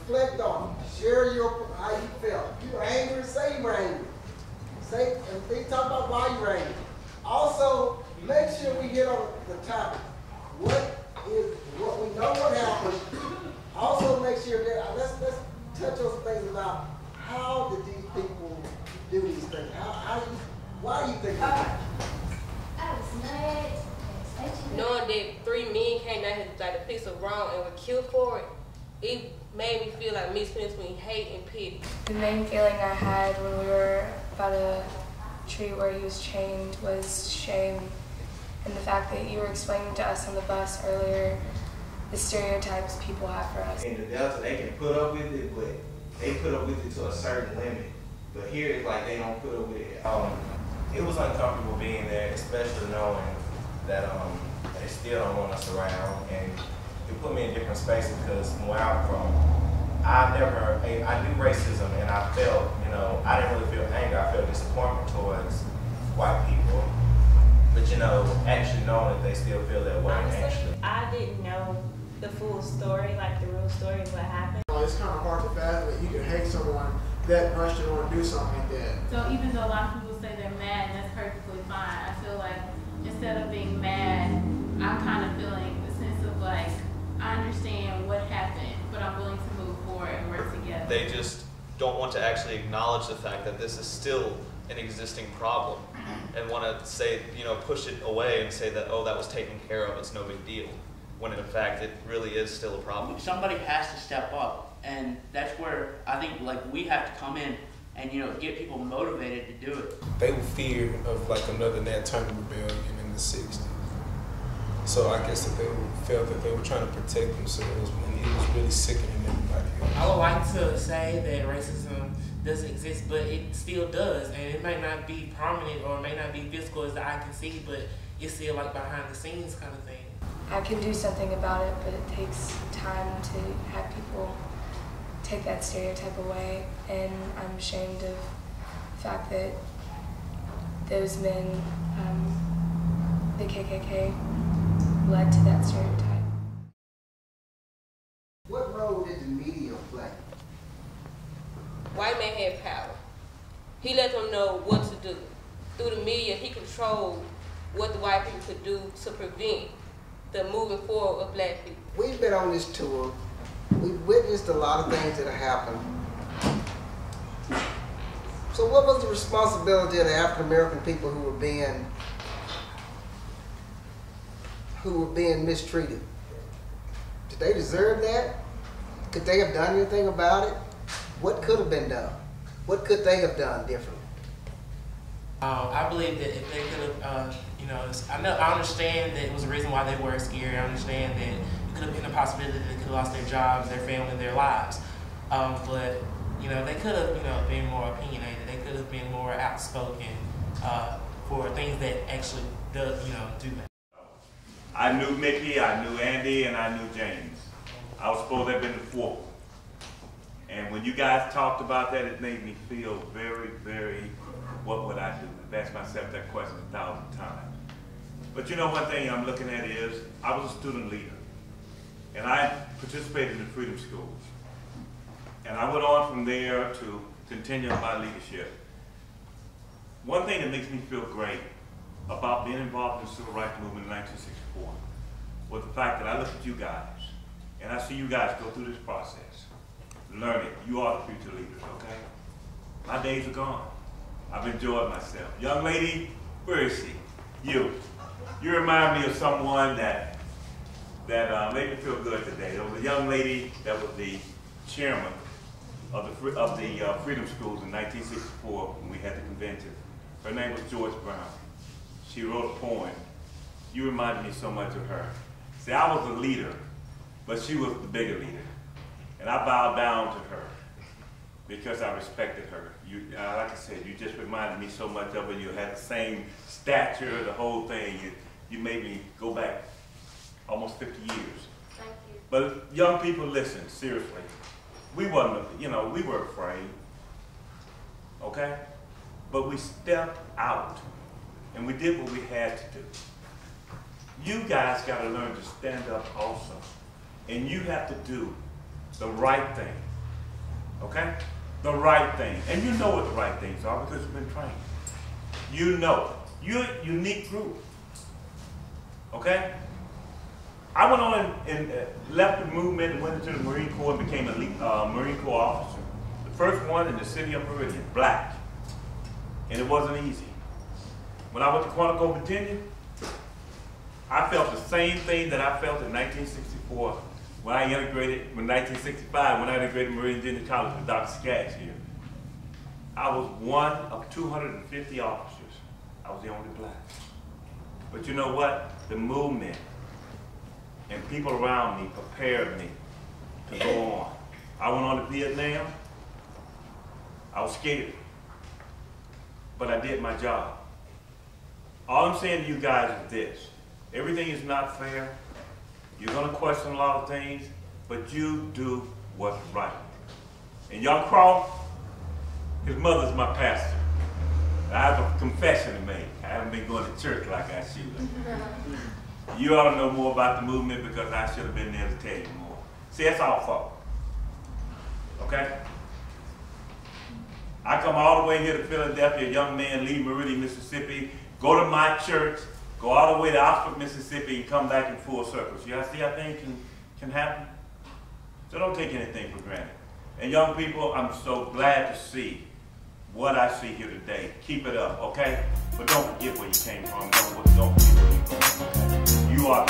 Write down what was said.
reflect on it. Share how you felt. If you're angry, say you're angry. And they talk about why you're angry. Also, make sure we hit on the topic. What we know what happened. Also, make sure that let's touch on some things about how did these people do these things. Why do you think? I was mad. Knowing that 3 men came down here like a piece of wrong and were killed for it, it made me feel like mixed feelings between hate and pity. The main feeling I had when we were by the tree where he was chained was shame, and the fact that you were explaining to us on the bus earlier the stereotypes people have for us. In the Delta, they can put up with it, but they put up with it to a certain limit. But here, it's like they don't put up with it. It was uncomfortable being there, especially knowing that they still don't want us around, and it put me in different spaces because from where I'm from, I knew racism, and I felt, I didn't really feel anger. I felt disappointment towards white people. But actually knowing that they still feel that way. Honestly, I didn't know the full story, like the real story of what happened. It's kind of hard to fathom that you can hate someone that much to want to do something like that. So even though a lot of people say they're mad, and that's perfectly fine, I feel like instead of being mad, I'm kind of feeling the sense of like, I understand what happened, but I'm willing to move forward and work together. They just don't want to actually acknowledge the fact that this is still an existing problem and want to say, push it away and say that, oh, that was taken care of, it's no big deal, when in fact it really is still a problem. Somebody has to step up, and that's where I think we have to come in and get people motivated to do it. They were feared of another Nat Turner rebellion in the 60s. So I guess that they felt that they were trying to protect themselves when it was really sickening everybody else. I would like to say that racism doesn't exist, but it still does, and it may not be prominent or may not be visible as the eye can see, but it's still behind the scenes kind of thing. I can do something about it, but it takes time to have people take that stereotype away, and I'm ashamed of the fact that those men, the KKK, led to that stereotype. What role did the media play? White man had power. He let them know what to do. Through the media, he controlled what the white people could do to prevent the moving forward of black people. We've been on this tour. We've witnessed a lot of things that have happened. So what was the responsibility of the African American people who were being mistreated? Did they deserve that? Could they have done anything about it? What could have been done? What could they have done differently? I believe that if they could have, I understand that it was a reason why they were scared. I understand that it could have been a possibility that they could have lost their jobs, their family, their lives. But they could have, been more opinionated. They could have been more outspoken for things that actually do that. I knew Mickey, I knew Andy, and I knew James. I was supposed to have been the fourth. And when you guys talked about that, it made me feel very, very, what would I do? I've asked myself that question 1,000 times. But one thing I'm looking at is, I was a student leader. And I participated in the Freedom Schools. And I went on from there to continue my leadership. One thing that makes me feel great about being involved in the Civil Rights Movement in 1964 was the fact that I look at you guys, and I see you guys go through this process. Learn it. You are the future leaders, okay? My days are gone. I've enjoyed myself. Young lady, where is she? You remind me of someone that made me feel good today. There was a young lady that was the chairman of the Freedom Schools in 1964 when we had the convention. Her name was Joyce Brown. She wrote a poem. You reminded me so much of her. See, I was a leader, but she was the bigger leader. And I bowed down to her because I respected her. Like I said, you just reminded me so much of her. You had the same stature, the whole thing. You made me go back almost 50 years. Thank you. But young people, listen, seriously. We wasn't, we were afraid, okay? But we stepped out and we did what we had to do. You guys got to learn to stand up also. And you have to do the right thing. Okay? The right thing. And you know what the right things are because you've been trained. You know. You're a unique group. Okay? I went on and left the movement and went into the Marine Corps and became a Marine Corps officer. The first one in the city of Meridian, black. And it wasn't easy. When I went to Quantico, Virginia, I felt the same thing that I felt in 1964 when I integrated, in 1965 when I integrated Meridian Junior College with Dr. Skaggs here. I was one of 250 officers. I was the only black. But you know what? The movement and people around me prepared me to go on. I went on to Vietnam. I was scared, but I did my job. All I'm saying to you guys is this. Everything is not fair. You're gonna question a lot of things, but you do what's right. And Young Croft, his mother's my pastor. I have a confession to make. I haven't been going to church like I should. You ought to know more about the movement because I should have been there to tell you more. See, that's our fault. Okay? I come all the way here to Philadelphia, a young man, leave Meridian, Mississippi, go to my church, go all the way to Oxford, Mississippi, and come back in full circle. So y'all see how things can happen? So don't take anything for granted. And young people, I'm so glad to see what I see here today. Keep it up, okay? But don't forget where you came from. Don't forget where you're going, okay? You are